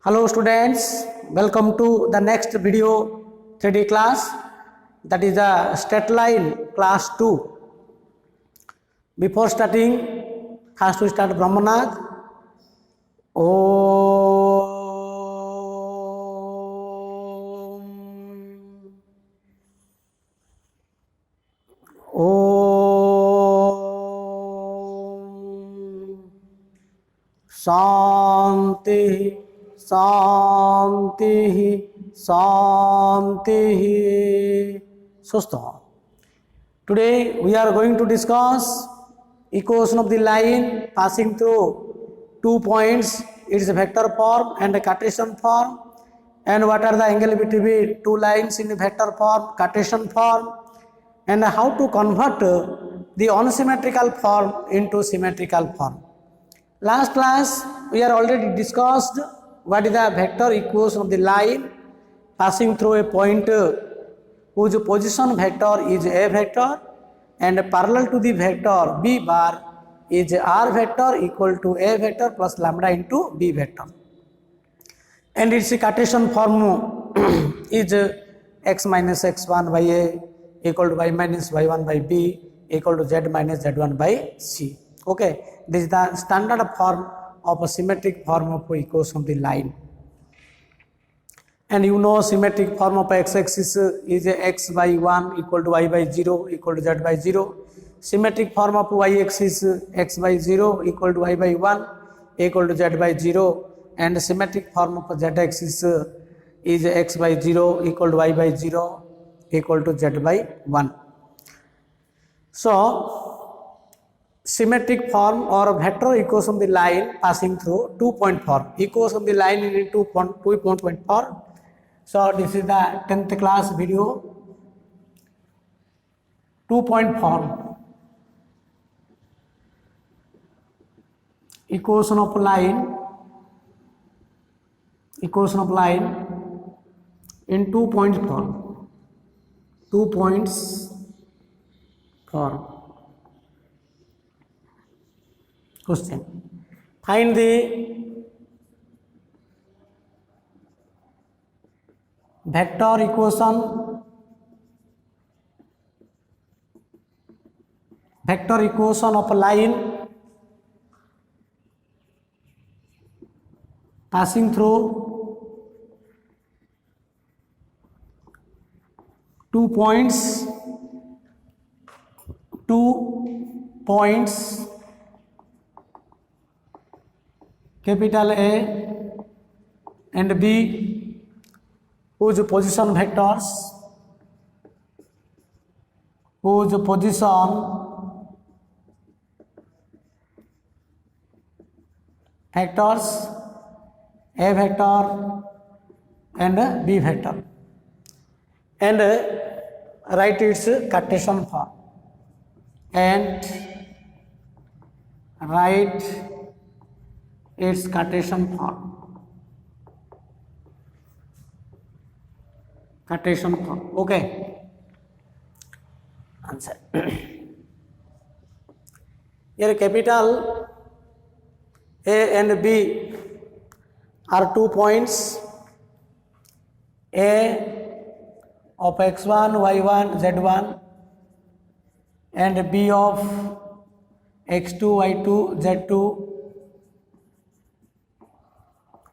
Hello students, welcome to the next video 3D class, that is the state line class 2. Before starting, first we start Brahmanad. Shanti Shanti Shanti Sustha. Today we are going to discuss equation of the line passing through 2 points, its vector form and a Cartesian form, and what are the angle between two lines in vector form, Cartesian form, and how to convert the unsymmetrical form into symmetrical form. Last class we are already discussed what is the vector equation of the line passing through a point whose position vector is a vector and parallel to the vector b bar is r vector equal to a vector plus lambda into b vector, and its Cartesian form is x minus x1 by a equal to y minus y1 by b equal to z minus z1 by c. Okay, this is the standard form of a symmetric form of equation of the line. And you know symmetric form of x-axis is x by 1 equal to y by 0 equal to z by 0. Symmetric form of y-axis x by 0 equal to y by 1 equal to z by 0. And symmetric form of z-axis is x by 0 equal to y by 0 equal to z by 1. So, symmetric form or vector equation of the line passing through 2-point form. Equation of the line in 2-point form. So this is the 10th class video. 2-point form. Equation of line in 2-point form. 2 points form. Question. Find the vector equation of a line passing through 2 points capital A and B, whose position vectors A vector and B vector, and write its Cartesian form, and write its Cartesian form. Okay. Answer. Here capital A and B are 2 points. A of x1, y1, z1, and B of x2, y2, z2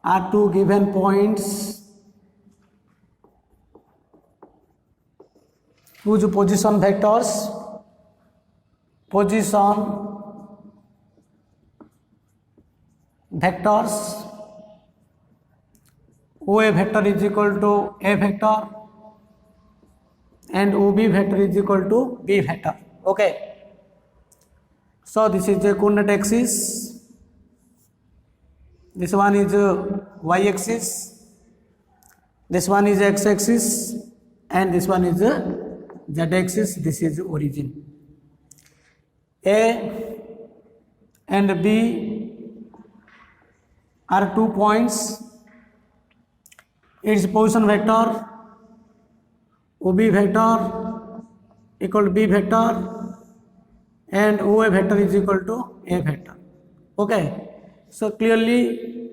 are 2 given points whose position vectors OA vector is equal to A vector and OB vector is equal to B vector. Okay. So this is the coordinate axis. This one is y-axis. This one is x-axis, and this one is z-axis. This is origin. A and B are 2 points. Its position vector OB vector equal to B vector and OA vector is equal to A vector. Okay. So clearly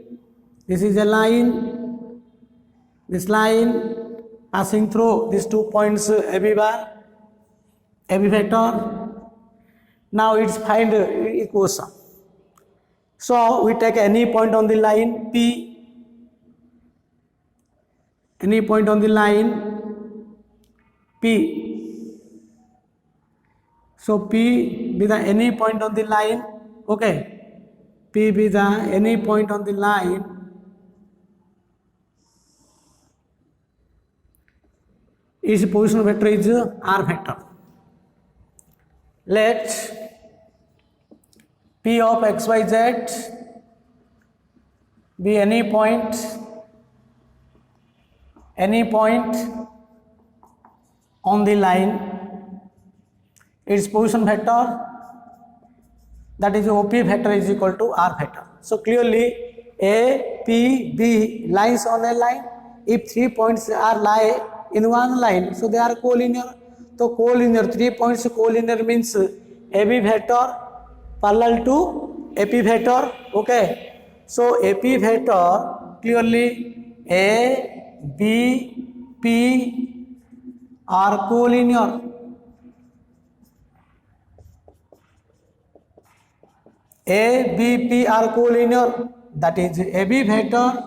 This is a line. This line passing through these 2 points AB bar, AB vector. Now it's find equation. So we take any point on the line P. Any point on the line P. So P be the any point on the line. Okay. P be the any point on the line. Its position vector is R vector. Let P of XYZ be any point on the line. Its position vector, that is OP vector, is equal to R vector. So clearly A, P, B lines on a line. If 3 points are lie in one line, so they are collinear. So collinear, 3 points collinear means AB vector parallel to AP vector. Okay. So AP vector clearly A, B, P are collinear. A, B, P are collinear. That is AB vector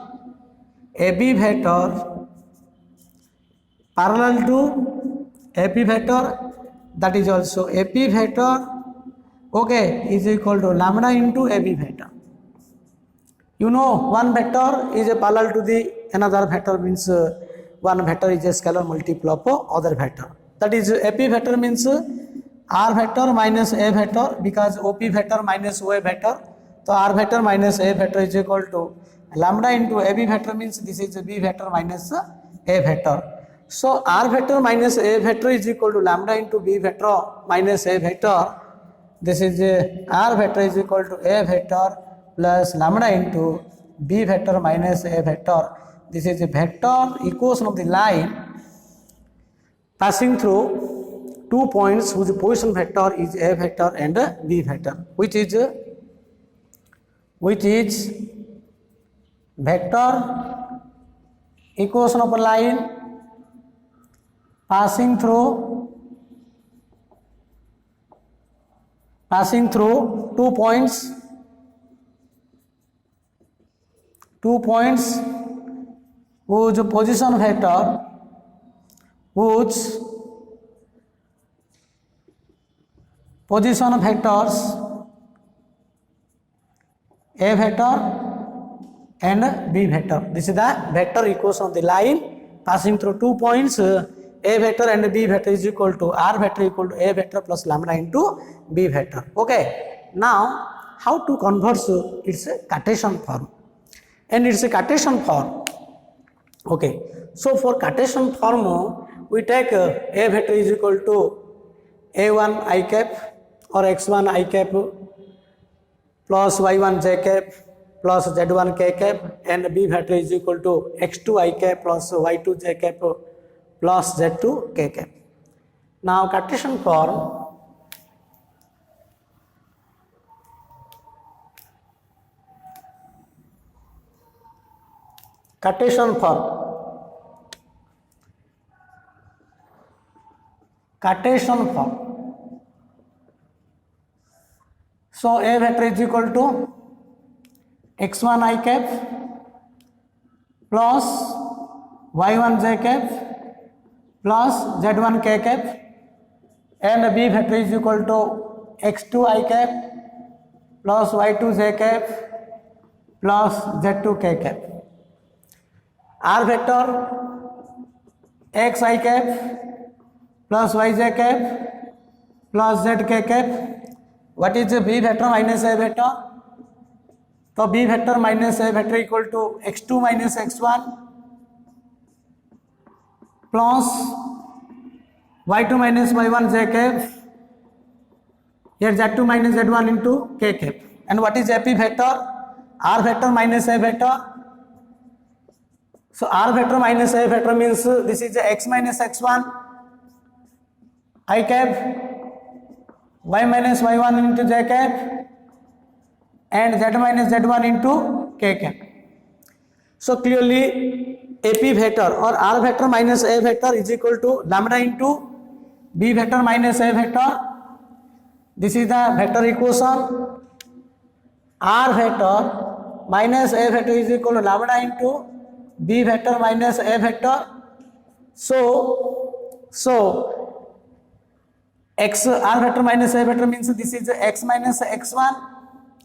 parallel to AP vector, that is also AP vector, okay, is equal to lambda into AB vector. You know, one vector is a parallel to the another vector, means one vector is a scalar multiple of other vector. That is AP vector means R vector minus A vector, because OP vector minus OA vector. So R vector minus A vector is equal to lambda into AB vector, means this is B vector minus A vector. So R vector minus A vector is equal to lambda into B vector minus A vector. This is R vector is equal to A vector plus lambda into B vector minus A vector. This is a vector equation of the line passing through 2 points whose position vector is A vector and B vector, which is vector equation of a line passing through 2 points whose position vector vectors A vector and B vector. This is the vector equation of the line passing through 2 points. A vector and B vector is equal to R vector equal to A vector plus lambda into B vector. Okay. Now, how to convert its Cartesian form? And it's a Cartesian form. Okay. So for Cartesian form, we take A vector is equal to A1 I cap or X1 I cap plus Y1 J cap plus Z1 K cap, and B vector is equal to X2 I cap plus Y2 J cap plus Z2 K cap. Now Cartesian form, So A vector is equal to X1 I cap plus Y1 J cap plus Z1 K cap, and B vector is equal to X2 I cap plus Y2 J cap plus Z2 K cap. R vector X I cap plus Y J cap plus Z K cap. What is B vector minus A vector? So B vector minus A vector equal to X2 minus X1 plus Y2 minus Y1 J cap, here Z2 minus Z1 into K cap. And what is AP vector? R vector minus A vector. So R vector minus A vector means this is X minus X1 I cap, Y minus Y1 into J cap, and Z minus Z1 into K cap. So clearly AP vector or R vector minus A vector is equal to lambda into B vector minus A vector. This is the vector equation. R vector minus A vector is equal to lambda into B vector minus A vector. So x R vector minus A vector means this is x minus x1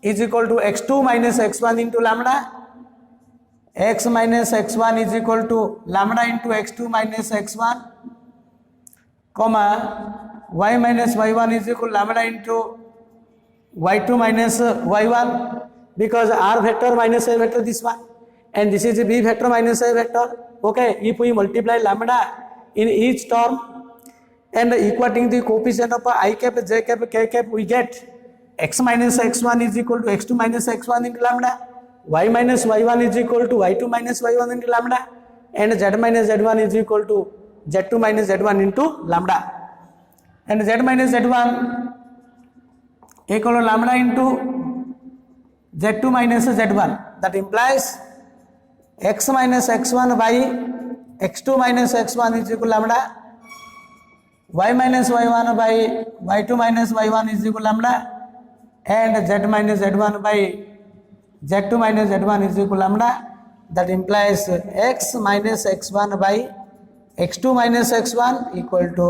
is equal to x2 minus x1 into lambda. X minus x1 is equal to lambda into x2 minus x1, comma y minus y1 is equal to lambda into y2 minus y1, because R vector minus A vector this one, and this is B vector minus A vector. Okay, if we multiply lambda in each term and equating the coefficient of I cap, j cap, k cap, we get x minus x1 is equal to x2 minus x1 into lambda, y minus y1 is equal to y2 minus y1 into lambda, and z minus z1 is equal to z2 minus z1 into lambda, and z minus z1 equal to lambda into z2 minus z1. That implies x minus x1 by x2 minus x1 is equal to lambda, y minus y1 by y2 minus y1 is equal to lambda, and z minus z1 by z2 minus z1 is equal to lambda. That implies x minus x1 by x2 minus x1 equal to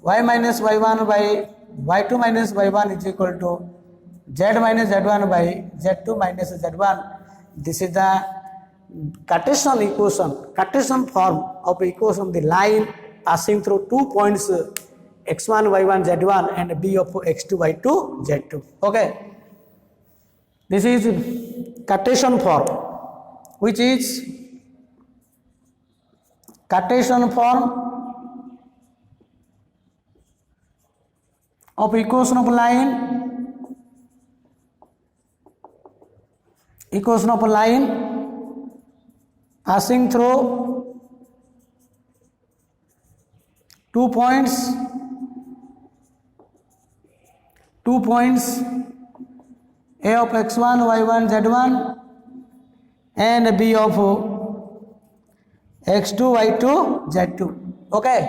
y minus y1 by y2 minus y1 is equal to z minus z1 by z2 minus z1. This is the Cartesian equation, Cartesian form of equation of the line passing through 2 points x1 y1 z1 and b of x2 y2 z2. Okay, this is Cartesian form, which is Cartesian form of equation of line, passing through 2 points A of x1 y1 z1 and b of x2 y2 z2. Okay,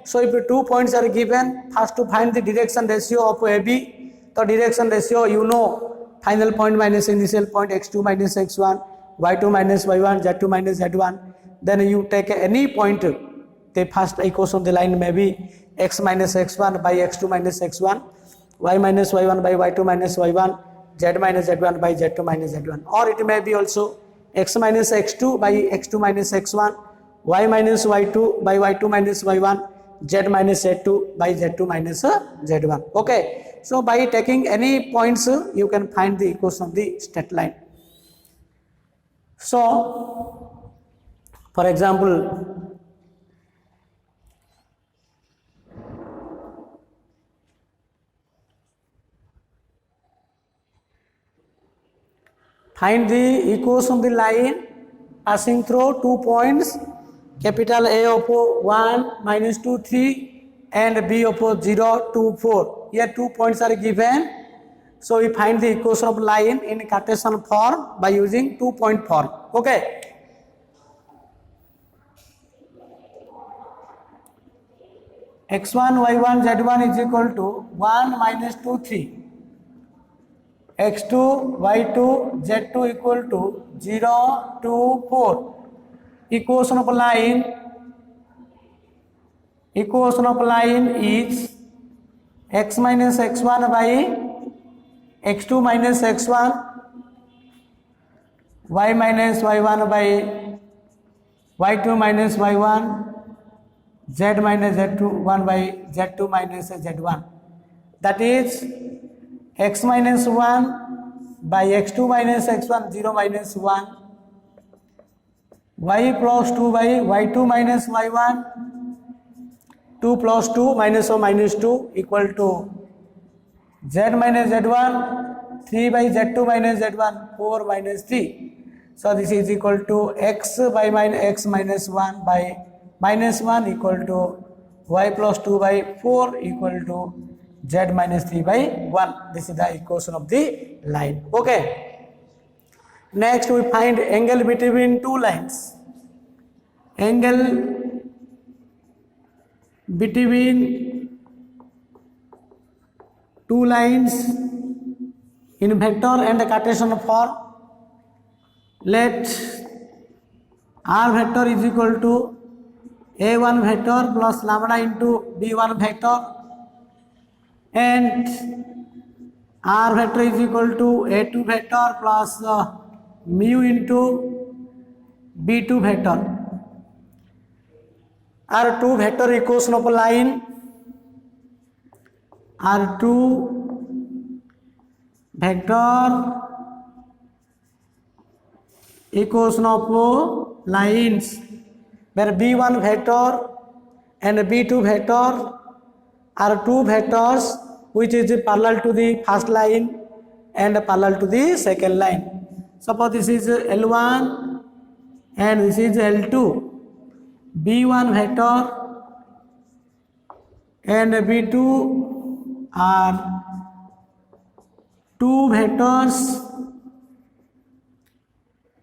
so if 2 points are given, first to find the direction ratio of AB. So direction ratio, you know, final point minus initial point, x2 minus x1, y2 minus y1, z2 minus z1. Then you take any point, the first equation of the line may be x minus x1 by x2 minus x1, y minus y1 by y2 minus y1, z minus z1 by z2 minus z1, or it may be also x minus x2 by x2 minus x1, y minus y2 by y2 minus y1, z minus z2 by z2 minus z1. Okay, so by taking any points you can find the equation of the straight line. So for example, find the equation of the line passing through 2 points, capital A of 1, minus 2, 3 and B of 0, 2, 4. Here 2 points are given. So we find the equation of line in Cartesian form by using 2-point form. Okay. x1, y1, z1 is equal to 1, minus 2, 3. x2, y2, z2 equal to 0, 2, 4. Equation of line is x minus x1 by x2 minus x1, y minus y1 by y2 minus y1, z minus z1 by z2 minus z1. That is x minus 1 by x2 minus x1, 0 minus 1, y plus 2 by y2 minus y1, 2 plus 2 minus or minus 2 equal to z minus z1, 3 by z2 minus z1, 4 minus 3. So this is equal to x by x minus 1 by minus 1 equal to y plus 2 by 4 equal to z minus 3 by 1. This is the equation of the line. Okay. Next we find angle between two lines. Angle between two lines in vector and Cartesian form. Let r vector is equal to a1 vector plus lambda into b1 vector, and r vector is equal to a2 vector plus mu into b2 vector. Are two vector equation of a line, are two vector equation of lines where b1 vector and b2 vector are two vectors which is parallel to the first line and parallel to the second line. Suppose this is L1 and this is L2. B1 vector and B2 are two vectors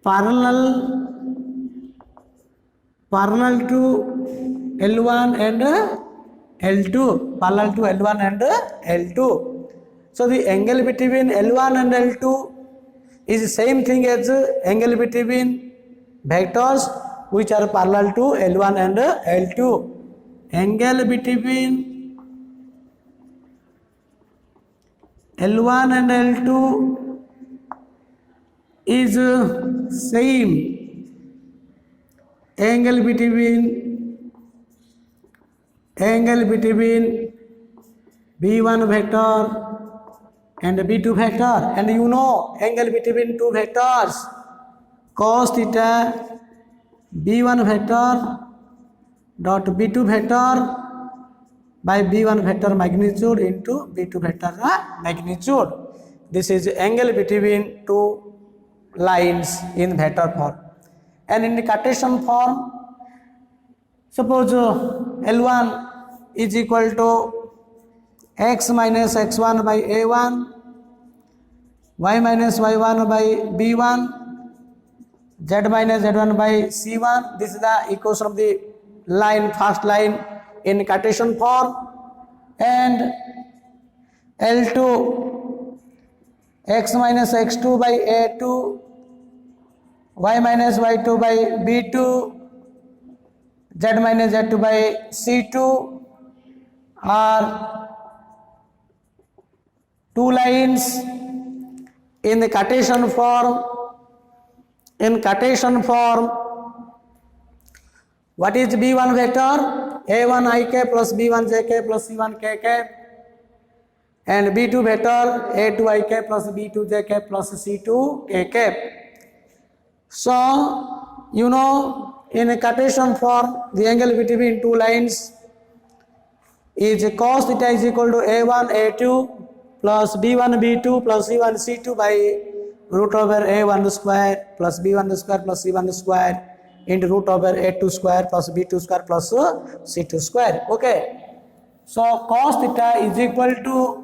parallel to L1 and L2, parallel to L1 and L2. So the angle between L1 and L2 is the same thing as angle between vectors which are parallel to L1 and L2. Angle between L1 and L2 is same. Angle between B1 vector and B2 vector, and you know angle between two vectors cos theta B1 vector dot B2 vector by B1 vector magnitude into B2 vector magnitude. This is angle between two lines in vector form. And in the Cartesian form, suppose L1 is equal to x minus x1 by a1, y minus y1 by b1, z minus z1 by c1. This is the equation of the line, first line in Cartesian form. And L2 x minus x2 by a2, y minus y2 by b2, z minus z2 by c2 are two lines in the Cartesian form. In Cartesian form, what is b1 vector? a1 I k plus b1 j k plus c1 k k, and b2 vector a2 I k plus b2 j k plus c2 k k. So you know, in a Cartesian form, the angle between two lines is cos theta is equal to a1 a2 plus b1 b2 plus c1 c2 by root over a1 square plus b1 square plus c1 square into root over a2 square plus b2 square plus c2 square. Okay, so cos theta is equal to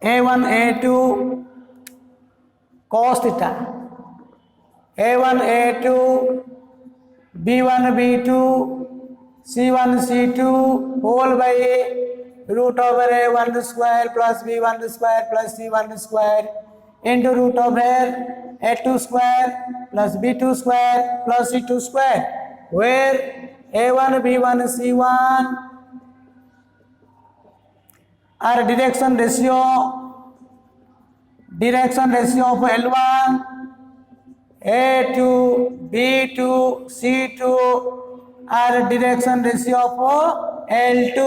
a1 a2 cos theta, a1 a2 b1 b2 c1 c2 whole by root over a1 square plus b1 square plus c1 square into root over a2 square plus b2 square plus c2 square, where a1 b1 c1 are direction ratio of L1, A2, B2, C2 are direction ratio of L2.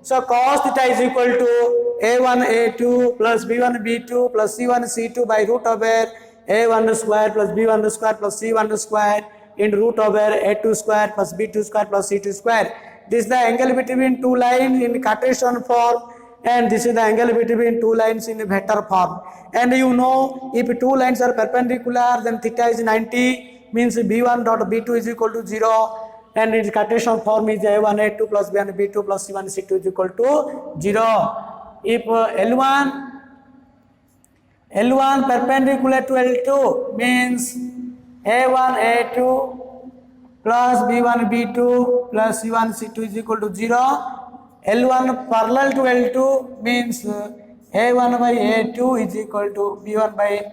So cos theta is equal to A1 A2 plus B1 B2 plus C1 C2 by root over A1 square plus B1 square plus C1 square into root over A2 square plus B2 square plus C2 square. This is the angle between two lines in Cartesian form, and this is the angle between two lines in vector form. And you know, if two lines are perpendicular, then theta is 90, means b1 dot b2 is equal to 0, and its Cartesian form is A1 A2 plus B1 B2 plus C1 C2 is equal to 0. If L1 perpendicular to L2 means A1 A2 plus B1 B2 plus C1 C2 is equal to 0. L1 parallel to L2 means A1 by A2 is equal to B1 by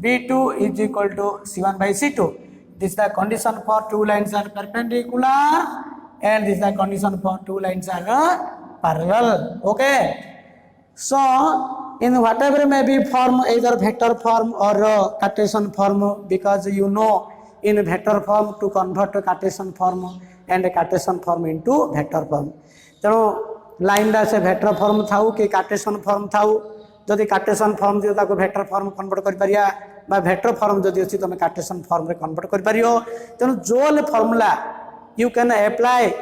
B2 is equal to C1 by C2. This is the condition for two lines are perpendicular, and this is the condition for two lines are parallel. Okay. So in whatever may be form, either vector form or Cartesian form, because you know in vector form to convert to Cartesian form and Cartesian form into vector form. So line दा से vector form थाउ कि Cartesian form थाउ, जदि Cartesian form दियो ताको vector form convert कर परिया, बा vector form जदि अछि तो मैं Cartesian form रे convert कर परियो. तेनु जोल formula you can apply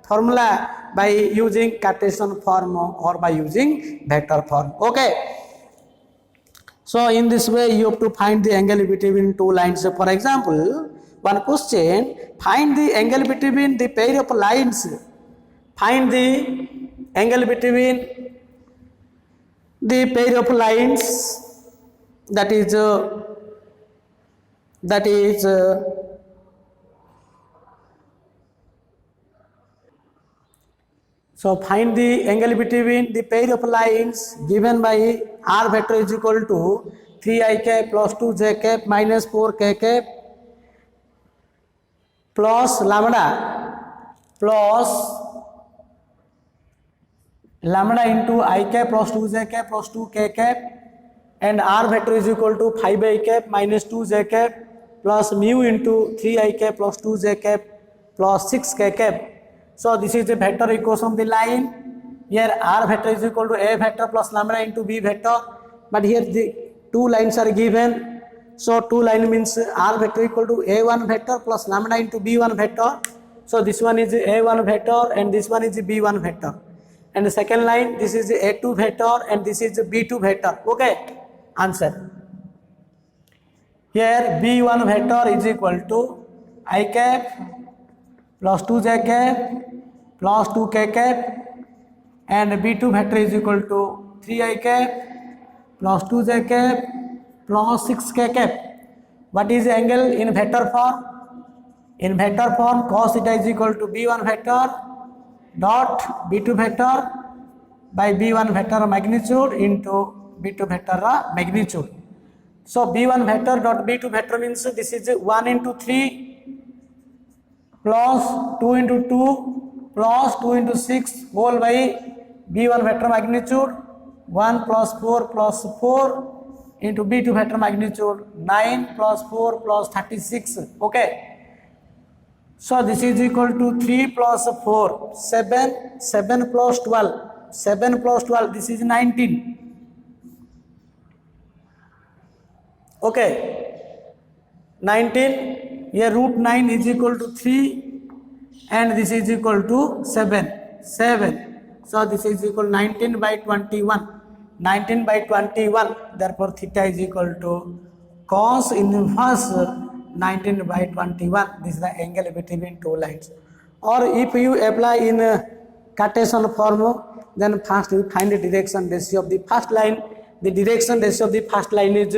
formula by using Cartesian form or by using vector form. Okay. So in this way you have to find the angle between two lines. For example, one question: find the angle between the pair of lines. Find the angle between the pair of lines, that is so find the angle between the pair of lines given by r vector is equal to 3i cap plus 2j cap minus 4k cap plus lambda into I cap plus 2j cap plus 2k cap, and r vector is equal to 5i cap minus 2j cap plus mu into 3i cap plus 2j cap plus 6k cap. So this is the vector equation of the line. Here r vector is equal to a vector plus lambda into b vector, but here the two lines are given. So two line means r vector equal to a1 vector plus lambda into b1 vector. So this one is a1 vector and this one is b1 vector. And the second line, this is a2 vector and this is b2 vector. Okay, answer. Here b1 vector is equal to I cap plus 2j cap plus 2k cap, and b2 vector is equal to 3i cap plus 2j cap plus 6k cap. What is the angle in vector form? In vector form, cos theta is equal to b1 vector dot b2 vector by b1 vector magnitude into b2 vector magnitude. So b1 vector dot b2 vector means this is 1 into 3 plus 2 into 2 plus 2 into 6 whole by b1 vector magnitude 1 plus 4 plus 4 into b2 vector magnitude 9 plus 4 plus 36. Okay. So this is equal to 3 plus 4, 7, 7 plus 12, 7 plus 12, this is 19. Okay, 19, here root 9 is equal to 3 and this is equal to 7, 7. So this is equal to 19 by 21, 19 by 21, therefore theta is equal to cos inverse 19 by 21. This is the angle between two lines. Or if you apply in Cartesian form, then first you find the direction ratio of the first line. The direction ratio of the first line is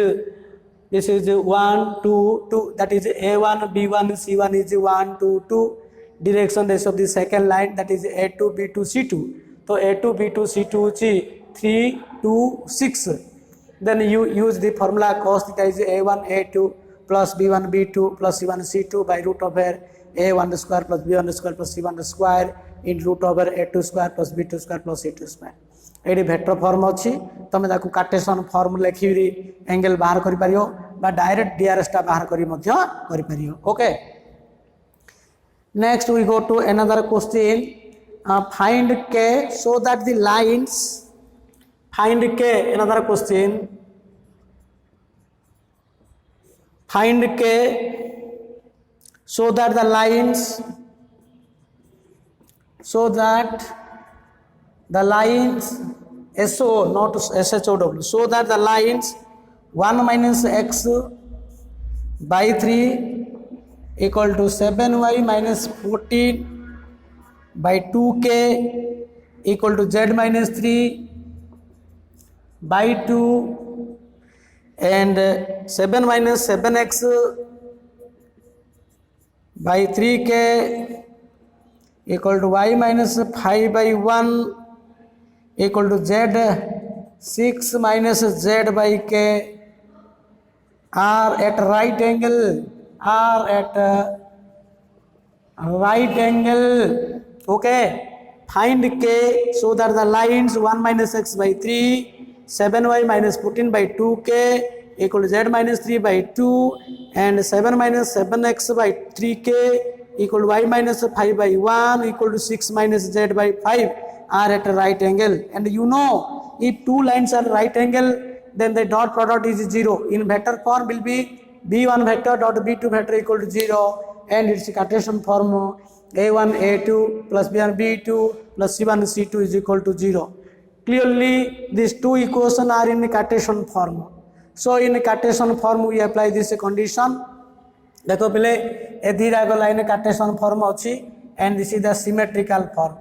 this is 1, 2, 2. That is A1, B1, C1 is 1, 2, 2. Direction ratio of the second line, that is A2, B2, C2. So A2, B2, C2 is 3, 2, 6. Then you use the formula cos theta is A1, A2 plus b1 b2 plus c1 c2 by root over a1 square plus b1 square plus c1 square in root over a2 square plus b2 square plus c2 square. एडी vector form अछि तमे ताकू Cartesian form लेखिरी angle बाहर करि परियो बा direct DRS टा बाहर करि मध्य करि परियो. Okay, next we go to another question. Find k so that the lines, find k, another question. Find k so that the lines, SO, not SHOW, so that the lines 1 minus x by 3 equal to 7y minus 14 by 2k equal to z minus 3 by 2 and 7 minus 7x by 3k equal to y minus 5 by 1 equal to z 6 minus z by k are at right angle okay. Find k so that the lines 1 minus x by 3 7y minus 14 by 2k equal to z minus 3 by 2 and 7 minus 7x by 3k equal to y minus 5 by 1 equal to 6 minus z by 5 are at a right angle. And you know, if two lines are right angle, then the dot product is 0. In vector form will be b1 vector dot b2 vector equal to 0, and its Cartesian form a1 a2 plus b1 b2 plus c1 c2 is equal to 0. Clearly these two equations are in Cartesian form. So in Cartesian form we apply this condition. देखो पहले ए धीरा को line Cartesian form अच्छी and this is the symmetrical form,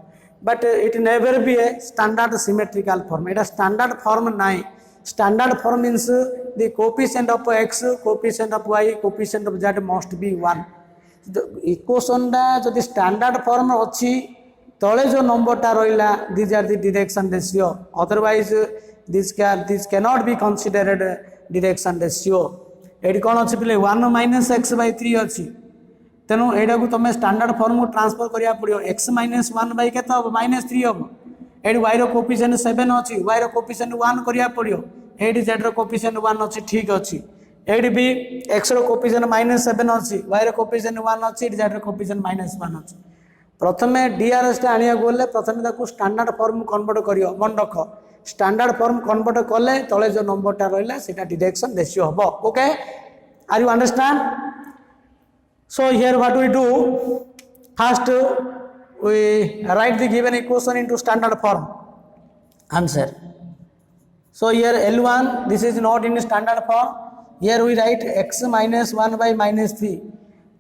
but it never be a standard symmetrical form. एटा standard form नाइ. Standard form means the coefficient of x, coefficient of y, coefficient of z must be 1. Equation दा जदि standard form अच्छी तले जो नंबरटा रहिला this are the direction ratio, otherwise this can not be considered direction ratio. एटी कौन अच्छी पे 1 माइनस एक्स बै 3 अच्छी, तेणु यहाँ को तुम स्टैंडर्ड फॉर्म ट्रांसफर करा पड़ो. एक्स माइनस 1 बै के -3 हम. ये वाई कोएफिशिएंट 7 अच्छी, वाई कोएफिशिएंट 1 करा पड़ो. ये जेड कोएफिशिएंट 1 अच्छी, ठीक अच्छी. ये भी एक्स कोएफिशिएंट -7 अच्छी, वाई कोएफिशिएंट 1 अच्छी, जेड कोएफिशिएंट -1 अच्छी. प्रथम डीआरएस आने गले प्रथम स्टैंडर्ड फॉर्म कन्वर्ट कर मन रख. स्टैंडर्ड फॉर्म कन्वर्ट कले तले जो नंबरटा रहा से डायरेक्शन रेशियो हम. Okay, are you understand? So here what we do, first we write the given equation into standard form. Answer. So here L1 this is not in standard form. Here we write x minus 1 by -3.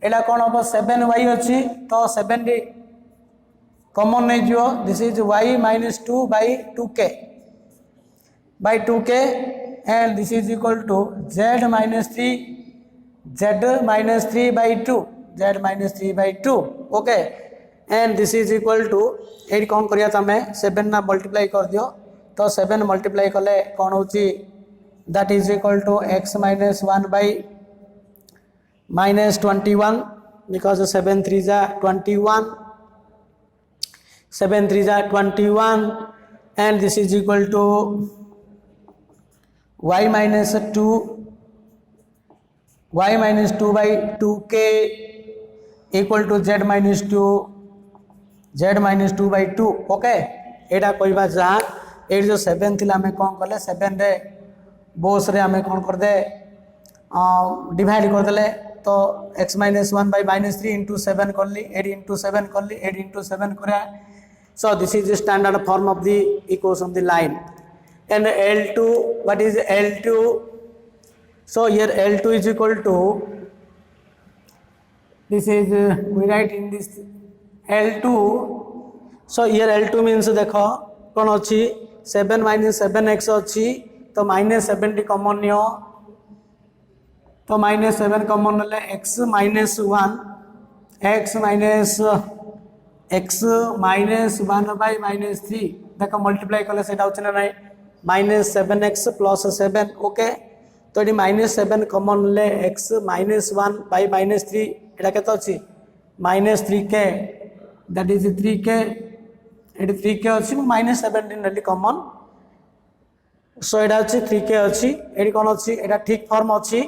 एटा कौन हम 7y अच्छी तो 7 common नहीं जो. This is y minus 2 by 2k by 2k and this is equal to z minus 3 by 2, z minus 3 by 2. okay, and this is equal to 8 कौन करिया तमे 7 ना मल्टीप्लाई कर दियो तो 7 मल्टीप्लाई कले कौन होची, that is equal to x minus 1 by -21 because 7 3s are 21, 7 3s are 21 and this is equal to y minus 2 by 2k equal to z minus 2 by 2. Okay, एटा कहवा जहाँ ये जो 7 थी आम कौन कले 7 रे बोस रे आम कौन कर दे डिवाइड करदे तो x minus 1 by -3 into 7 करली 8 into 7 करली 8 into 7 करा. So this is the standard form of the equation of the line. And L2, what is L2? So here L2 is equal to, this is we write in this L2. So here L2 means देखो कौन अच्छी 7 minus 7x अच्छी तो -70 common neo तो -7 common ले x minus 1 by -3 देखो multiply कले सेटा होछ ना नहीं -7x plus 7. ओके, तो ये -7 कॉमन ले x -1 by -3 एटा केतो अछि -3k, that is 3k. Eighty 3k अछि -17 नेली कॉमन. सो एटा अछि 3k अछि. एटी कोन अछि, एटा ठीक फॉर्म अछि.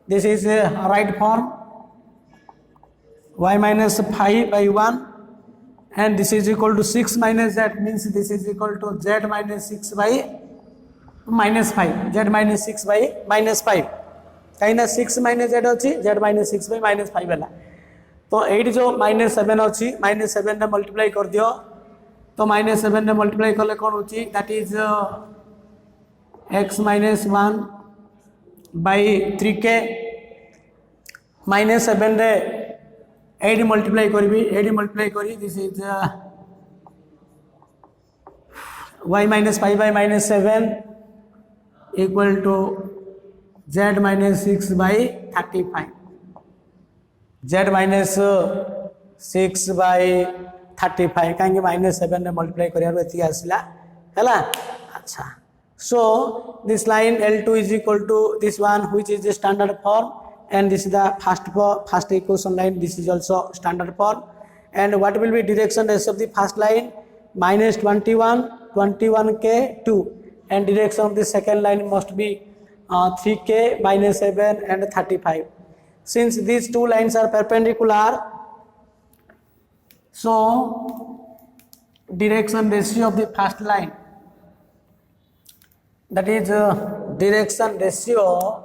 This is right form y minus 5 by 1 and this is equal to 6 minus z, means this is equal to z minus 6 by -5, z minus 6 by -5. कहीं ना 6 minus z अच्छी z minus 6 by -5 है. तो ये जो -7 अच्छी -7 ने मल्टीप्लाई कर दियो तो -7 ने मल्टीप्लाई कले कौन होची, that is x minus 1 by 3k -7 रे 8 multiply करी 8 multiply करी this is y minus 5 by minus 7 equal to z minus 6 by 35 z minus 6 by 35 कहीं minus 7 ने multiply करियार एति आसिला हैला अच्छा so this line L2 is equal to this one which is the standard form and this is the first equation line, this is also standard form. And what will be direction ratio of the first line? Minus 21 21k 2, and direction of the second line must be 3k minus 7 and 35. Since these two lines are perpendicular, so direction ratio of the first line, that is direction ratio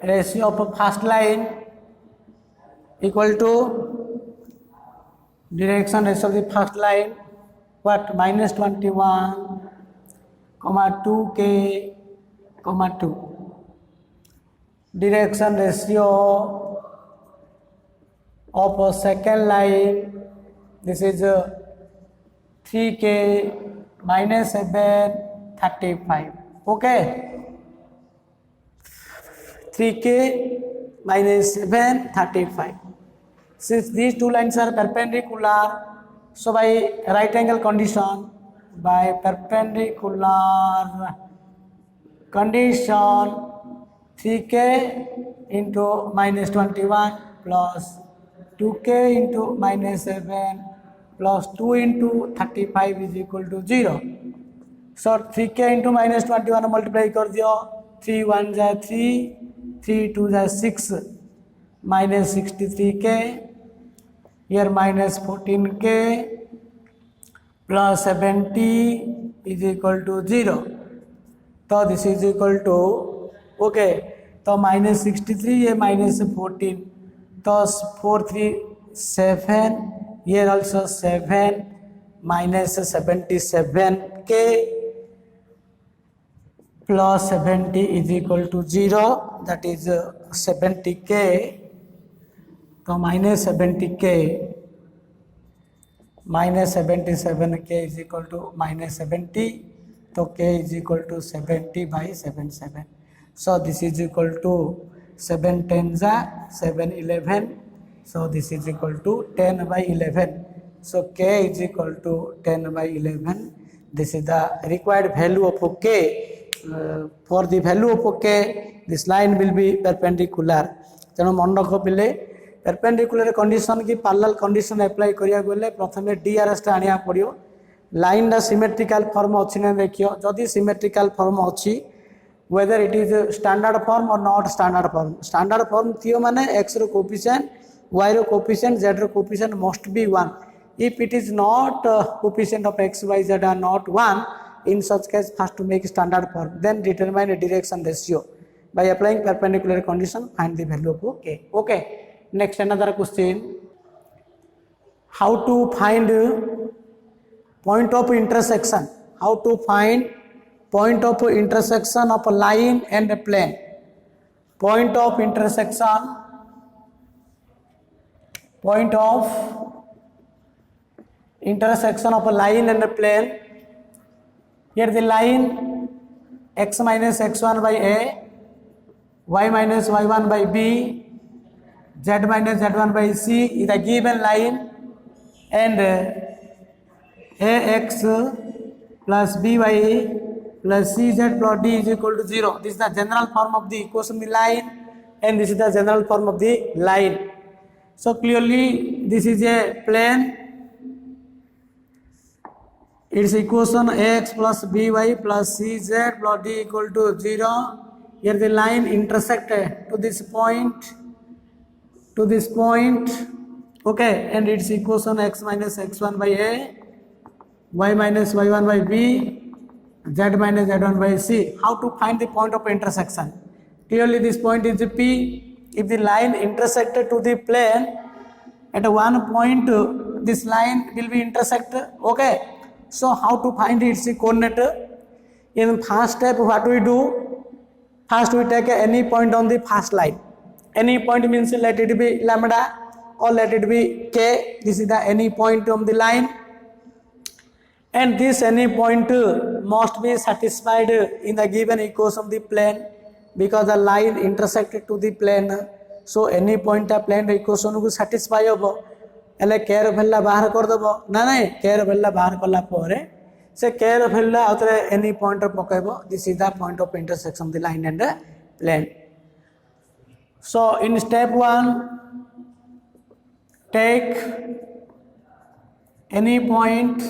of first line equal to direction ratio of the first line, what, minus 21 comma 2k comma 2. Direction ratio of a second line, this is 3k minus 7 35. Okay, 3k minus 7 35. Since these two lines are perpendicular, so by right angle condition, by perpendicular condition, 3k into minus 21 plus 2k into minus 7 plus 2 into 35 is equal to 0. So 3k into minus 21 multiply कर दियो, 3 1 जा 3, 3 2 जा 6, minus 63k, here minus 14k plus 70 is equal to 0. So this is equal to, okay, तो minus 63 ये minus 14, तो 4 3 7, here also 7, minus 77k plus 70 is equal to 0, that is 70k. So minus 70k minus 77k is equal to minus 70, so k is equal to 70 by 77. So this is equal to 7 10s are 7 11, so this is equal to 10 by 11. So k is equal to 10 by 11. This is the required value of k. For the value of k, this line will be perpendicular. तेणु मन रख पिले perpendicular condition की parallel condition apply करिया गले प्रथमे DRS टा आनिया पड़ियो. लाइन दा symmetrical form अछि ने देखियो, जदि symmetrical form अछि, whether it is standard form or not standard form. Standard form थियो माने x row coefficient, y row coefficient, z row coefficient must be 1. If it is not coefficient of x, y, z are not 1, in such case first to make standard form, then determine a direction ratio. By applying perpendicular condition, find the value of k. Okay. Next, another question. How to find point of intersection? How to find point of intersection of a line and a plane? Point of intersection. Point of intersection of a line and a plane. Here the line x minus x1 by a, y minus y1 by b, z minus z1 by c is a given line, and ax plus by plus cz plus d is equal to 0. This is the general form of the equation of the line, and this is the general form of the line. So clearly this is a plane. Its equation ax plus by plus cz plus d equal to 0. Here the line intersect to this point, okay, and its equation x minus x1 by a, y minus y1 by b, z minus z1 by c. How to find the point of intersection? Clearly this point is p. If the line intersected to the plane, at one point this line will be intersect, okay. So how to find its coordinate? In first step, what we do? First we take any point on the first line, any point means let it be lambda or let it be k. This is the any point on the line, and this any point must be satisfied in the given equation of the plane because the line intersected to the plane. So any point a plane equation को satisfy होबो एले k ର value बाहर कर दबो ना नहीं k ର value बाहर करला परे से k ର value आउतरे any point ର पकाइबो. This is the point of intersection of the line and the plane. So in step 1 take any point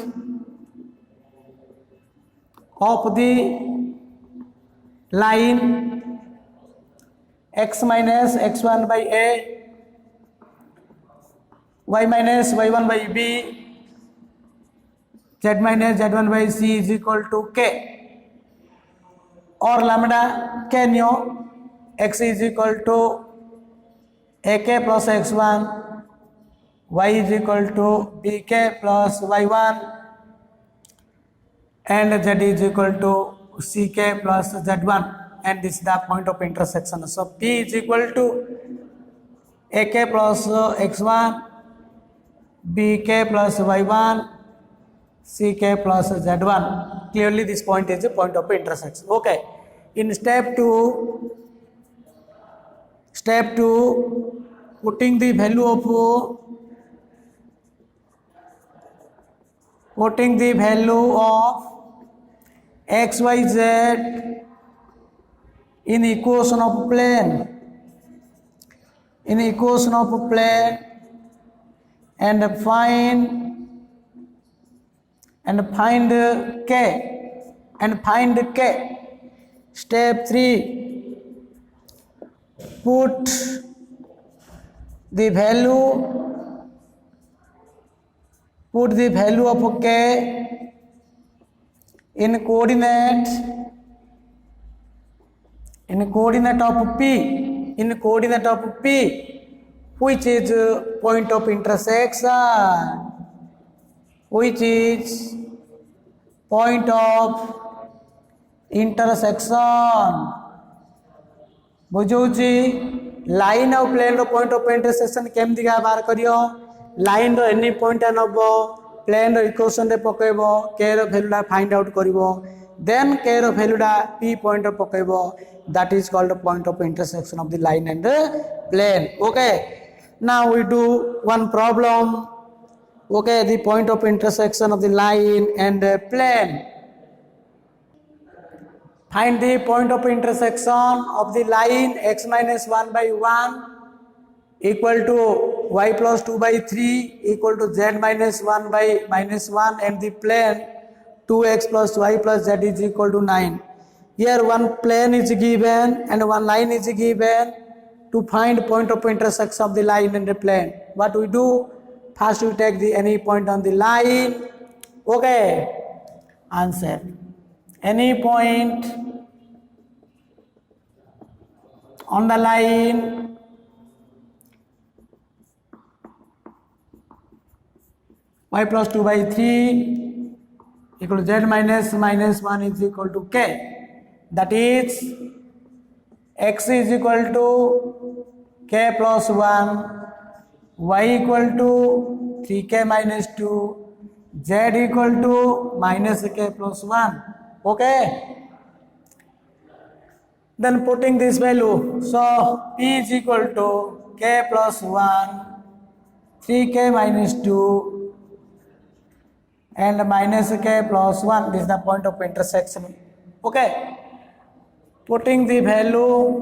of the line x minus x1 by a, y minus y1 by b, z minus z1 by c is equal to k, or lambda k nyo x is equal to ak plus x1, y is equal to bk plus y1, and z is equal to ck plus z1, and this is the point of intersection. So p is equal to ak plus x1, bk plus y1, ck plus z1. Clearly this point is a point of intersection. Okay, in step 2 putting the value of x y z in equation of plane and find k. Step 3 put the value of k in coordinate of p, which is point of intersection, बुझुची line और plane रो point of intersection केमती का बाहर करियो. Line रो any point नबो plane रो इक्वेशन रे पकेबो k रो वैल्यूटा फाइंड आउट करिवो देन k रो वैल्यूटा p पॉइंट रे पकेबो. That is called the point of intersection of the line and the plane. Okay, now we do one problem. Okay, the point of intersection of the line and the plane. Find the point of intersection of the line x minus 1 by 1 equal to y plus 2 by 3 equal to z minus 1 by minus 1 and the plane 2x plus y plus z is equal to 9. Here one plane is given and one line is given. To find point of intersection of the line and the plane, what we do? First we take the any point on the line. Okay, answer. Any point on the line y plus 2 by 3 equal to z minus 1 is equal to k. That is x is equal to k plus 1, y equal to 3k minus 2, z equal to minus k plus 1. Okay, then putting this value, so p is equal to k plus 1, 3k minus 2 and minus k plus 1. This is the point of intersection. Okay, putting the value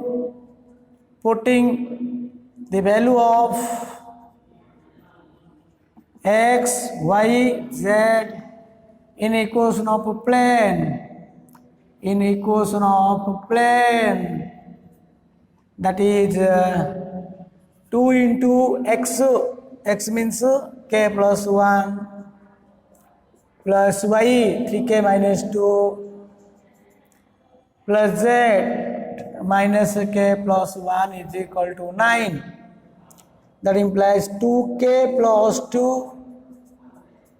of x, y, z in equation of plane, that is 2 into x means k plus 1 plus y 3k minus 2 plus z minus k plus 1 is equal to 9. That implies 2k plus 2,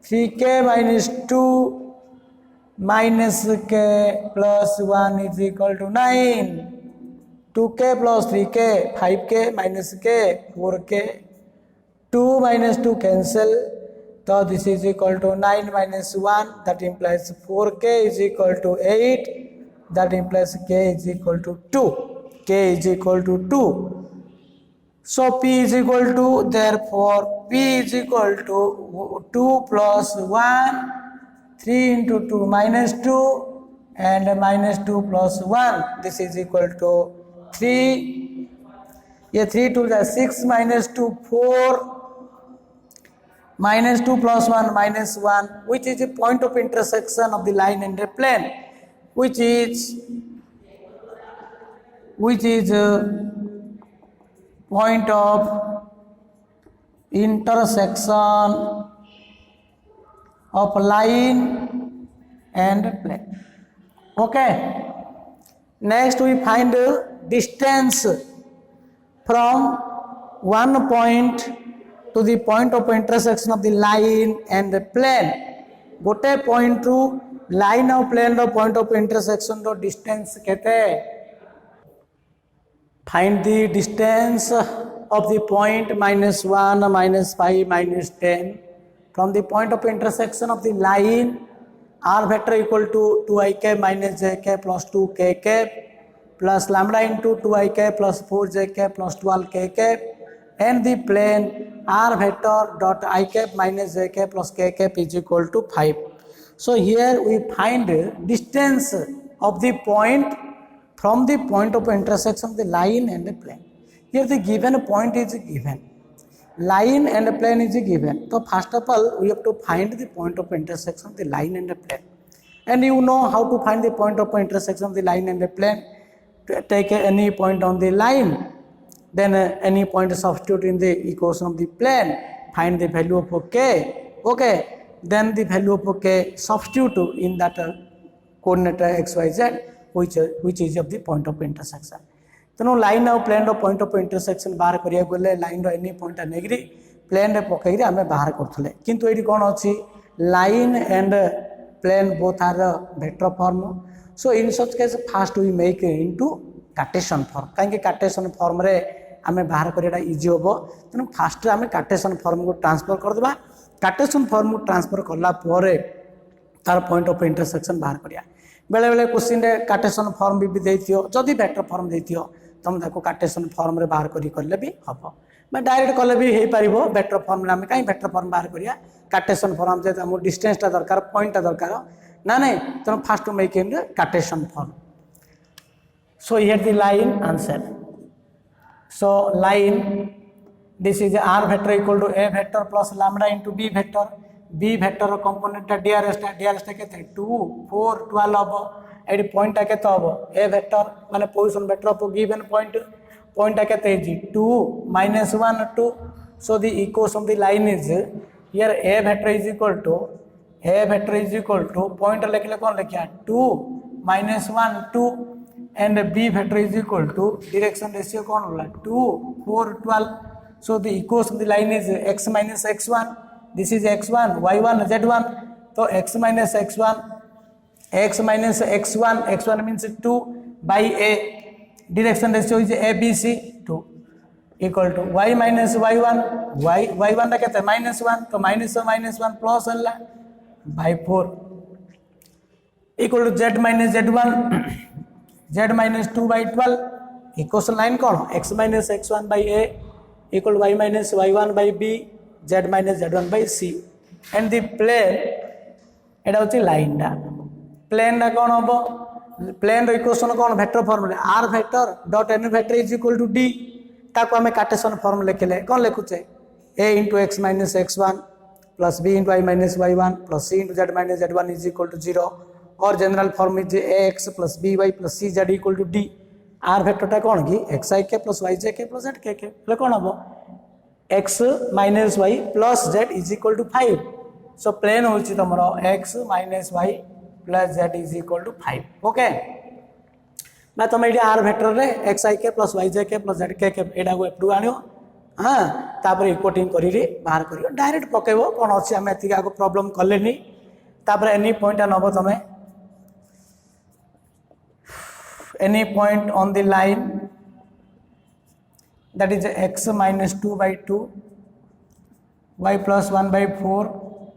3k minus 2 minus k plus 1 is equal to 9. 2k plus 3k 5k minus k 4k 2 minus 2 cancel, so this is equal to 9 minus 1, that implies 4k is equal to 8, that implies k is equal to 2, k is equal to 2. So p is equal to, therefore p is equal to 2 plus 1, 3 into 2 minus 2, and minus 2 plus 1, this is equal to 3. ये 3 to the 6 minus 2 4, minus 2 plus 1 minus 1, which is the point of intersection of the line and the plane, which is point of intersection of line and plane. Okay, next we find distance from one point to the point of intersection of the line and the plane. गोटे point ru line और plane रो point of intersection रो distance केते? Find the distance of the point -1, -5, -10 from the point of intersection of the line. R vector equal to 2ik minus jk plus 2kk plus lambda into 2ik plus 4jk plus 12kk, and the plane r vector dot I cap minus j cap plus k cap is equal to 5. So here we find distance of the point from the point of intersection of the line and the plane. Here the given point is given, line and the plane is given. So first of all we have to find the point of intersection of the line and the plane, and you know how to find the point of intersection of the line and the plane. Take any point on the line, then any point substitute in the equation of the plane, find the value of k. Okay, then the value of k substitute in that coordinate xyz, which is of the point of intersection. तेणु line और plane point of intersection बाहर करिया गले line any point नेगरी plane पकई आम बाहर करथले, किंतु ये कौन अच्छी line and plane both are vector form. So in such case first we make into Cartesian form. कहीं कार्टेशियन फॉर्म रे आम बाहर करा इजी हम. तेणु फास्ट आम कार्टेशियन फॉर्म को ट्रांसफर करदे. कार्टेशियन फॉर्म को ट्रांसफर कलापर तार पॉइंट ऑफ इंटरसेक्शन बाहर करिया. बेले बेले क्वेश्चन रे कार्टेशियन फॉर्म भी देथियो, जदि वेक्टर फॉर्म देथियो तुम ताको कार्टेशियन फॉर्म रे बाहर कले भी हम. मैं डायरेक्ट कले भी हो पार वेक्टर फॉर्म आम कहीं वेक्टर फॉर्म बाहर करिया. कार्टेशियन फॉर्म जे आम डिस्टेंसटा दरकार पॉइंटटा दरकार ना नहीं, तेणु fast make in Cartesian form. So here the line answer. So line, this is r vector equal to a vector plus lambda into b vector. B vector component DRS केते 2 4 12 हम. AD point केते हम a vector माने position vector of given point केते जी 2 -1 2. So the equation of the line is here a vector is equal to point लिखले कौन लिखिया 2 -1 2, and b vector is equal to direction ratio कौन होला 2 4 12. So the equation of the line is x minus x1. This is x1 y1 z1. So x minus x1 x1 means 2 by a, direction ratio is abc 2 equal to y minus y1 y1 रा कहते -1, तो -1 plus होला by 4 equal to z minus z1 z minus 2 by 12. Equation line कौन x minus x1 by a equal to y minus y1 by b z minus z1 by c. and the plane एटा होची line दा. Plane दा कौन हम, plane रो equation कौन vector form रे r vector dot n vector is equal to d. ताको हमें कार्टेशियन फॉर्म लिखले कौन लिखुचे a into x minus x1 plus b into y minus y1 plus c into z minus z1 is equal to 0, और general form is ax plus by plus cz equal to d. r vector टा कौन की xik plus yjk plus zkk ले कौन हम x minus y plus z is equal to 5. So plane होची तमरो x minus y plus z is equal to 5. Okay, मैं तुम ये r वेक्टर रे xik plus yjk plus zkk एडा को एपडू आनियो. हां, तापर इक्वटिंग करी रे बाहर करियो, डायरेक्ट पकेबो कोन अछि हम एति आगो प्रॉब्लम करलेनी. तापर एनी पॉइंट नबो तमे any point on the line that is x minus 2 by 2, y plus 1 by 4,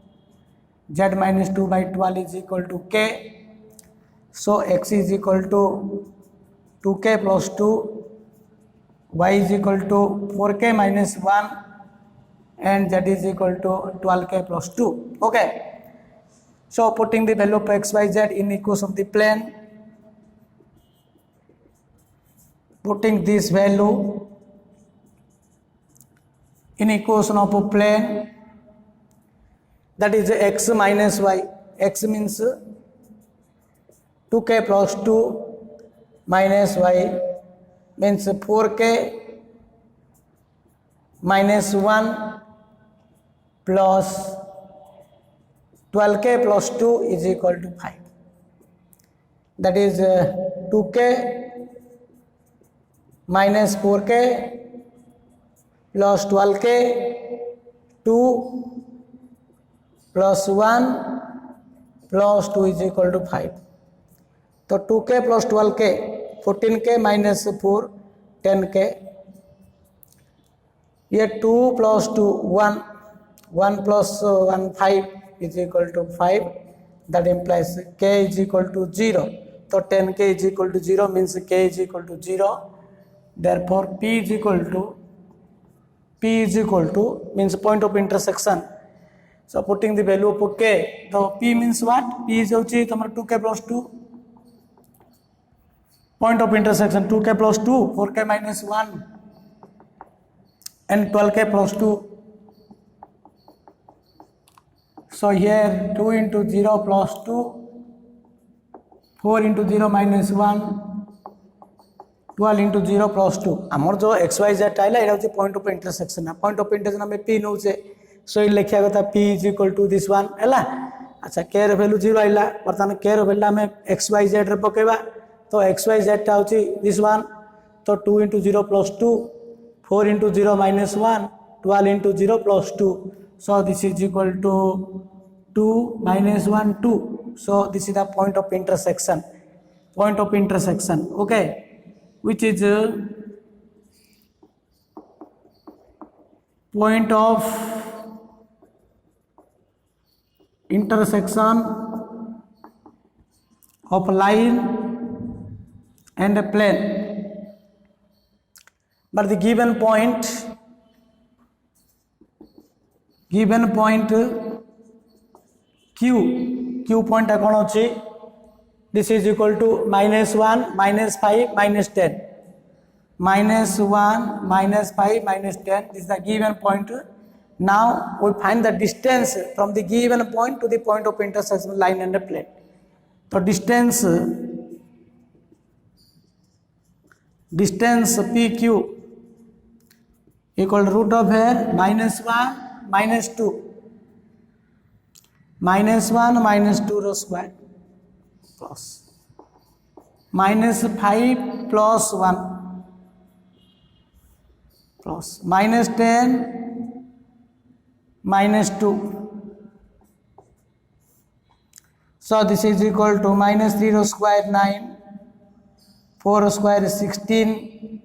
z minus 2 by 12 is equal to k. So x is equal to 2k plus 2, y is equal to 4k minus 1, and z is equal to 12k plus 2. Okay. So putting the value of x, y, z in equation of the plane, putting this value in equation of a plane, that is x minus y. X means 2k plus 2 minus y means 4k minus 1 plus 12k plus 2 is equal to 5. That is 2k minus 4k plus 12k, 2 plus 1 plus 2 is equal to 5. So 2k plus 12k, 14k minus 4, 10k. Here 2 plus 2, 1, 1 plus 1, 5 is equal to 5. That implies k is equal to 0. So 10k is equal to 0 means k is equal to 0. Therefore P is equal to means point of intersection. So putting the value of k, the P means what? P is 2k plus 2. Point of intersection 2k plus 2, 4k minus 1 and 12k plus 2. So here 2 into 0 plus 2, 4 into 0 minus 1, 12 into 0 plus 2. आमर जो x y z आइला एटा होची point of intersection ना point of intersection हमें p नउचे so इ लिखिया कथा p is equal to this one हैला अच्छा k रे वैल्यू 0 आइला वर्तमान k रे वैल्यू हमें x y z रे पकेबा तो x y z टा होची दिस वन तो 2 into 0 plus 2, 4 into 0 minus 1, 12 into 0 plus 2. So this is equal to 2 minus 1 2. So this is the point of intersection. Point of intersection. Okay. Which is point of intersection of line and a plane. But the given point q point कौन होची? This is equal to minus 1, minus 5, minus 10. Minus 1, minus 5, minus 10. This is the given point. Now we find the distance from the given point to the point of intersection line and the plane. So distance PQ equal to root of here minus 1, minus 2. Minus 1, minus 2 rho square. Plus minus 5 plus 1 plus minus 10 minus 2. So this is equal to minus 3 rho square 9, 4 rho square is 16,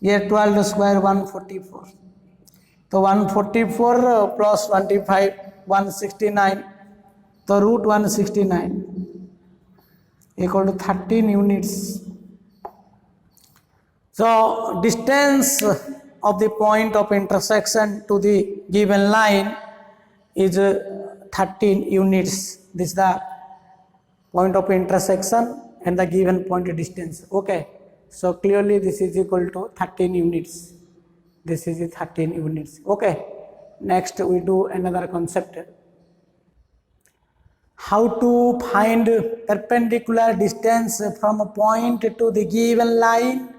here 12 rho square 144. So 144 plus 25 169, so root 169 equal to 13 units. So distance of the point of intersection to the given line is 13 units. This is the point of intersection and the given point distance. Okay. So clearly this is equal to 13 units. This is 13 units. Okay. Next we do another concept. How to find perpendicular distance from a point to the given line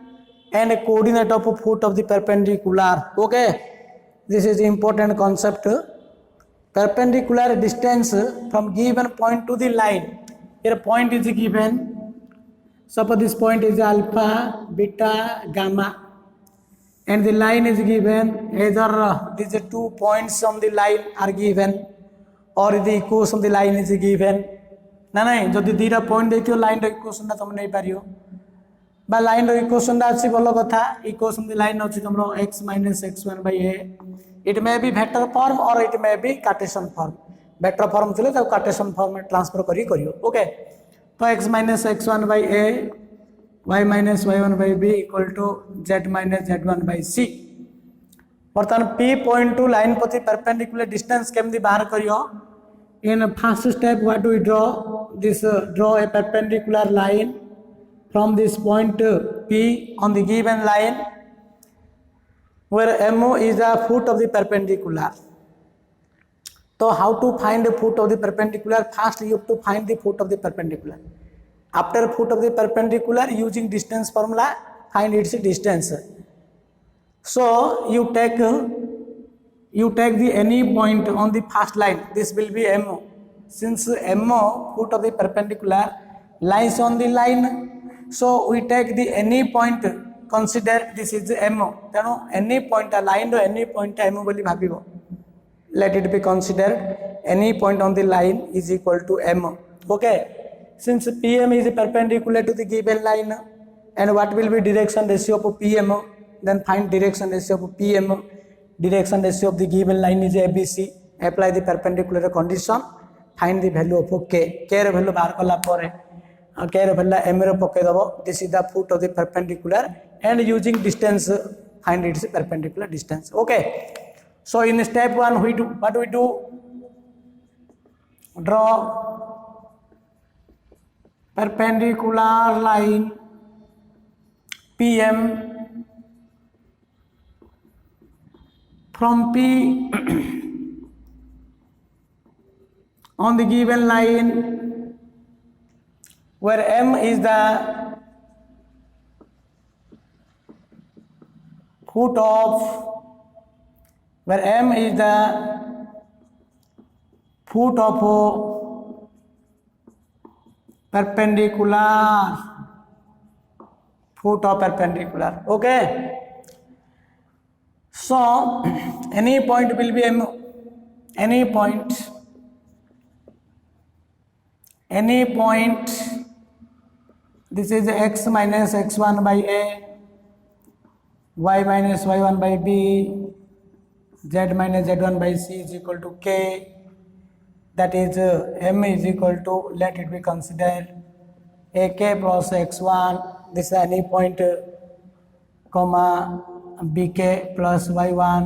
and a coordinate of a foot of the perpendicular. Okay, this is important concept. Perpendicular distance from given point to the line. Here a point is given. Suppose this point is alpha, beta, gamma, and the line is given. Either these 2 points on the line are given, or the equation of the line is given. ना नहीं जो दीरा point देखियो line रे equation ना तुम नहीं पारियो बा line equation अच्छी भल कथा इक्वेशन दी लाइन अच्छी तुम x minus x1 by a it may be vector form और it may be Cartesian form vector form थे कार्टेशियन फॉर्म में ट्रांसफर करियो ओके तो x minus x1 by a y minus y1 by b equal to z minus z1 by c बर्तमान p point to line प्रति perpendicular distance केमती बाहर करियो in first step what do we draw this draw a perpendicular line from this point P on the given line where MO is the foot of the perpendicular. So how to find the foot of the perpendicular? First you have to find the foot of the perpendicular. After foot of the perpendicular using distance formula find its distance. So you take the any point on the first line, this will be MO. Since MO foot of the perpendicular lies on the line, so we take the any point consider this is the MO तेणु any point line रो any point MO बोली भाबिबो let it be considered any point on the line is equal to MO okay since PM is perpendicular to the given line and what will be direction ratio of PMO then find direction ratio of PMO direction ratio of the given line is ABC apply the perpendicular condition find the value of K K row value बाहर कला परे K value M रो पके दबो this is the foot of the perpendicular and using distance find its perpendicular distance okay so in step 1 we do what we do draw perpendicular line PM from P on the given line where M is the foot of where M is the foot of perpendicular okay so any point will be M any point this is x minus x1 by a y minus y1 by b z minus z1 by c is equal to k that is m is equal to let it be considered ak plus x1 this is any point comma bk plus y1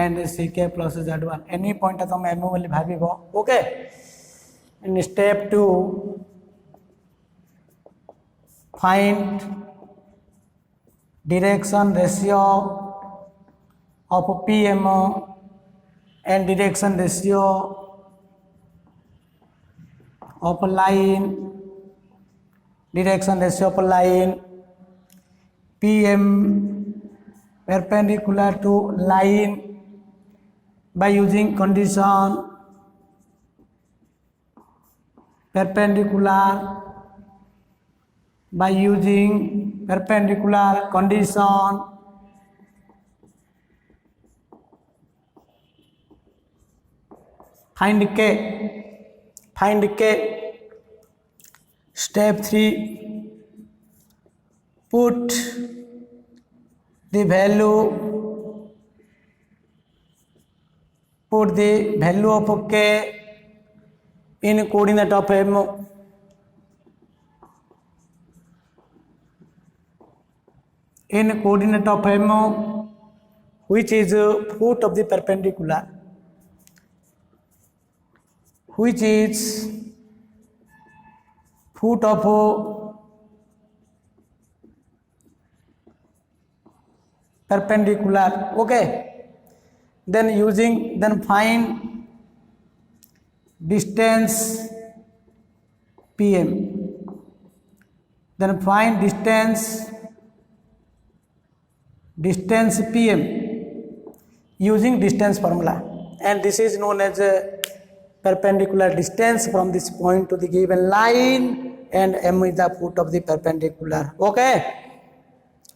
and ck plus z1 any point तुम m बोली भाबिबो okay in step 2 find direction ratio of PMO and direction ratio of line PM perpendicular to line by using condition perpendicular condition find K step 3 put the value of K in coordinate of M which is foot of the perpendicular okay then find distance PM PM using distance formula and this is known as perpendicular distance from this point to the given line and M is the foot of the perpendicular okay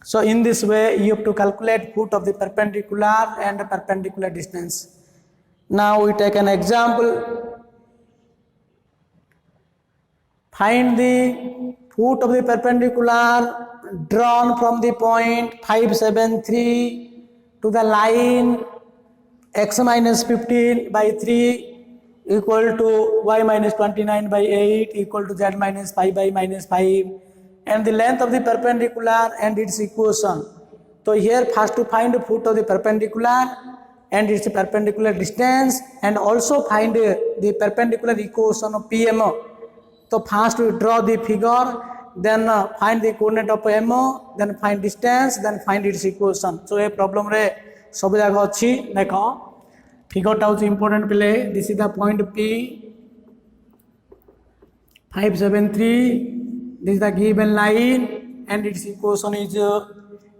so in this way you have to calculate foot of the perpendicular and perpendicular distance now we take an example find the foot of the perpendicular drawn from the point 573 to the line x minus 15 by 3 equal to y minus 29 by 8 equal to z minus 5 by minus 5, and the length of the perpendicular and its equation. So here first to find the foot of the perpendicular and its perpendicular distance, and also find the perpendicular equation of PMO. So first we draw the figure, then find the coordinate of MO, then find distance, then find its equation. So a problem re सब जगह अच्छी देख figure टा important पिले. This is the point P 573. this is the given line and its equation is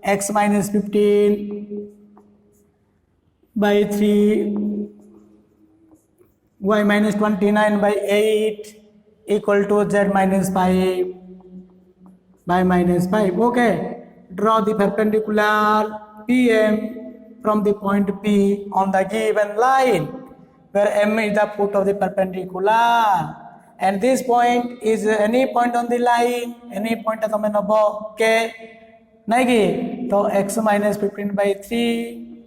x minus 15 by 3 y minus 29 by 8 equal to z minus 5 by minus 5. Okay, draw the perpendicular PM from the point P on the given line, where M is the foot of the perpendicular, and this point is any point on the line, any point at the number K. Nagi, so x minus 15 by 3,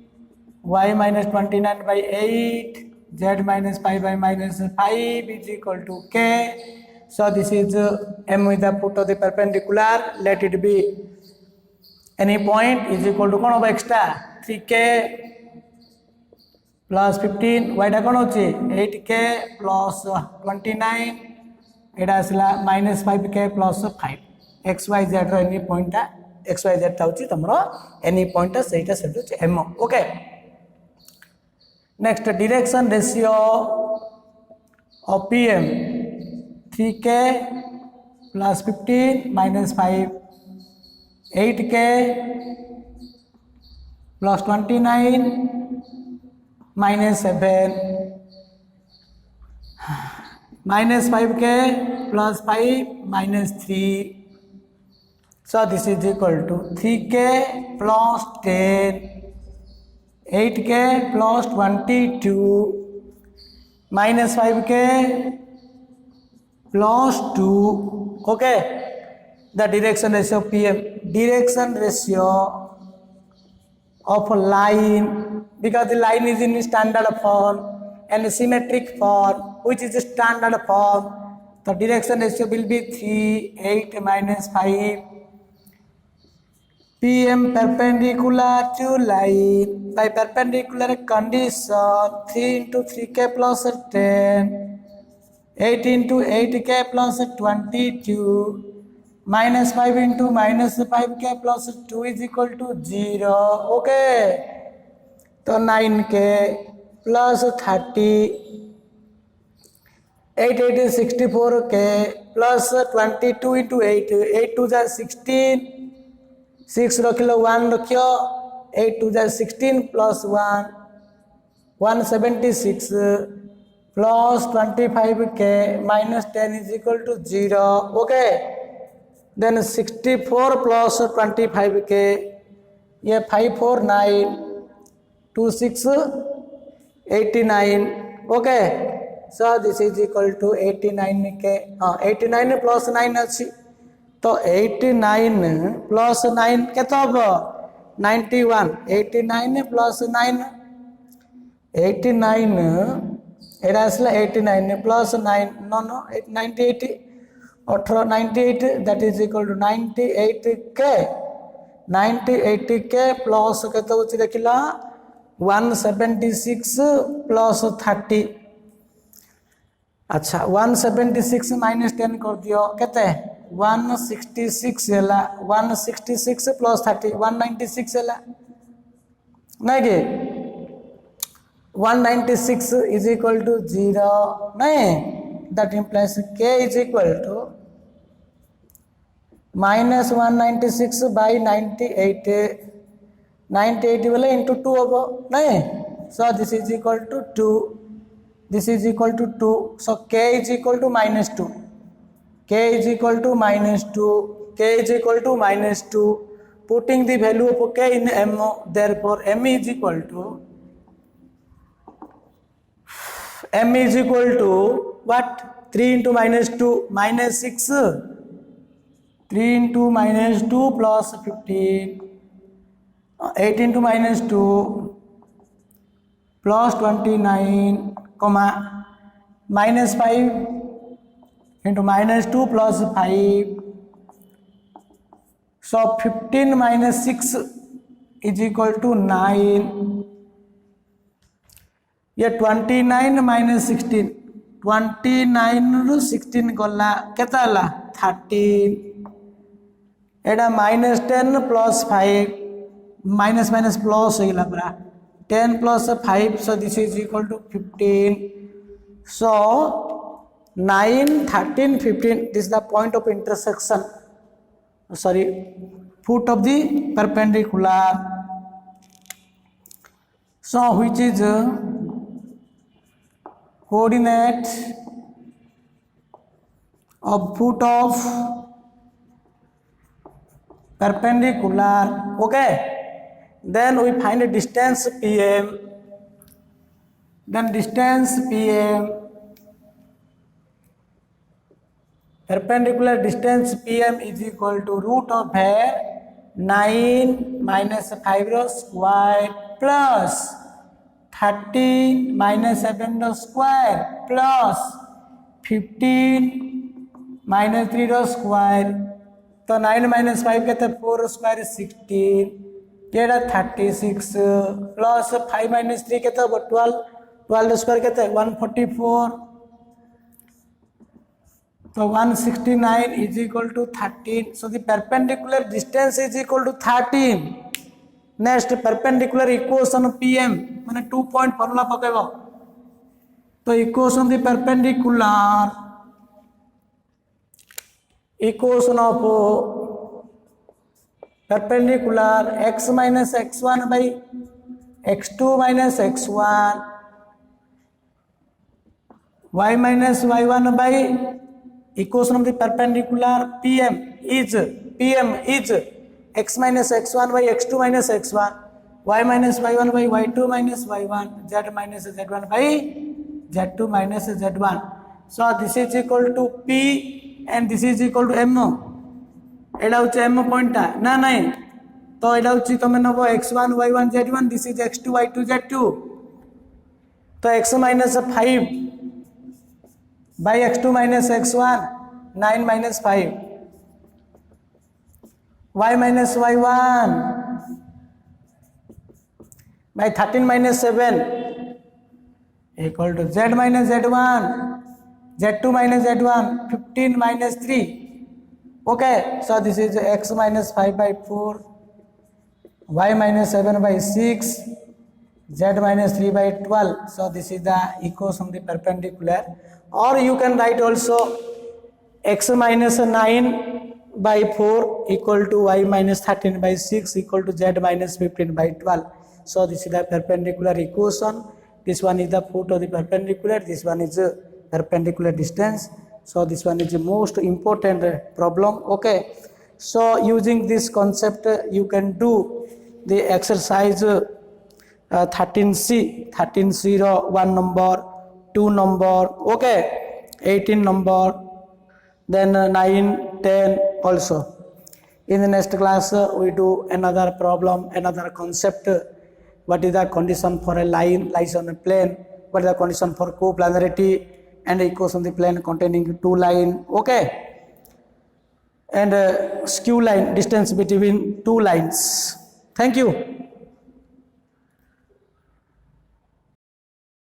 y minus 29 by 8, z minus 5 by minus 5 is equal to K. So this is M with the foot of the perpendicular. Let it be any point is equal to कौन होगा extra 3K plus 15 y टा कौन होची 8K plus 29 एटा आसला minus 5K plus 5 x y z रो any point टा x y z टा होची तमरो any point टा सेटा सेट होची M. Okay, next direction ratio of PM 3K plus 15 minus 5, 8K plus 29 minus 7, minus 5K plus 5 minus 3. So this is equal to 3K plus 10, 8K plus 22 minus 5K plus 2. Okay, the direction ratio of PM. Direction ratio of a line, because the line is in standard form and symmetric form, which is standard form, the direction ratio will be 3, 8 minus 5. PM perpendicular to line by perpendicular condition 3 into 3K plus 10, 8 into 8K plus 22, minus 5 into minus 5K plus 2 is equal to 0. Okay, so 9K plus 30, 8 is 64K plus 22 into 8, 8 to the 16, 6 रखिलो 1 रखियो 8 to the 16 plus 1, 176 plus 25K minus 10 is equal to 0. Okay, then 64 plus 25K, ये 5 4 9 2 6 89. Okay, so this is equal to 89K. 89 plus 9 अच्छी, तो 89 plus 9 केतो हबो 91. 89 plus 9 89 era आसला 89 plus 9 no 98 18 98, that is equal to 98K. 98K plus केतो होची देखिला 176 plus 30. अच्छा 176 minus 10 कर दियो केते 166 हैला 166 plus 30 196 हैला नहीं के 196 is equal to 0 नहीं, that implies K is equal to minus 196 by 98. 98 वाले into 2 होगा नहीं, so this is equal to 2. This is equal to 2. So K is equal to minus 2. K is equal to minus 2. K is equal to minus 2. Putting the value of K in MO, therefore M is equal to what? 3 into minus 2 minus 6 3 into minus 2 plus 15, 8 into minus 2 plus 29, comma, minus 5 into minus 2 plus 5. So 15 minus 6 is equal to 9. Here 29 minus 16. 29 ରୁ 16 ଗଲା କେତେ ହେଲା 13. एटा minus 10 plus 5 minus minus plus ହେଇଗଲା ପୁରା 10 plus 5, so this is equal to 15. So 9, 13, 15, this is the point of intersection, sorry, foot of the perpendicular. So which is coordinate of foot of perpendicular. Okay, then we find a distance PM, then distance PM, perpendicular distance PM is equal to root of 9 minus 5 square plus 13 minus 7 square plus 15 minus 3 square. तो 9 minus 5 कहते 4 square 16, ये 36 plus 5 minus 3 कहते 12, 12 square कहते 144. So 169 is equal to 13. So the perpendicular distance is equal to 13. Next, perpendicular equation of PM माने 2 point formula पकेबो. तो equation of the perpendicular, equation of perpendicular x minus x1 by x2 minus x1, y minus y1 by equation of the perpendicular PM is x minus x1 by x2 minus x1, y minus y1 by y2 minus y1, z minus z1 by z2 minus z1. So this is equal to P and this is equal to M. एटा होची M point ना नहीं, तो एटा होची तमे नबो x1 y1 z1, this is x2 y2 z2. तो x minus 5 by x2 minus x1, 9 minus 5, y minus y1 by 13 minus 7 equal to z minus z1, z2 minus z1, 15 minus 3. Okay, so this is x minus 5 by 4, y minus 7 by 6, z minus 3 by 12. So this is the equation of the perpendicular. Or you can write also x minus 9 by 4 equal to y minus 13 by 6 equal to z minus 15 by 12. So this is the perpendicular equation. This one is the foot of the perpendicular. This one is the perpendicular distance. So this one is the most important problem. Okay. So using this concept, you can do the exercise 13C, 1 number, 2 number, okay, 18 number, then 9, 10 also. In the next class, we do another problem, another concept. What is the condition for a line lies on a plane? What is the condition for coplanarity and equation of the plane containing two lines? Okay, and skew line, distance between two lines. Thank you.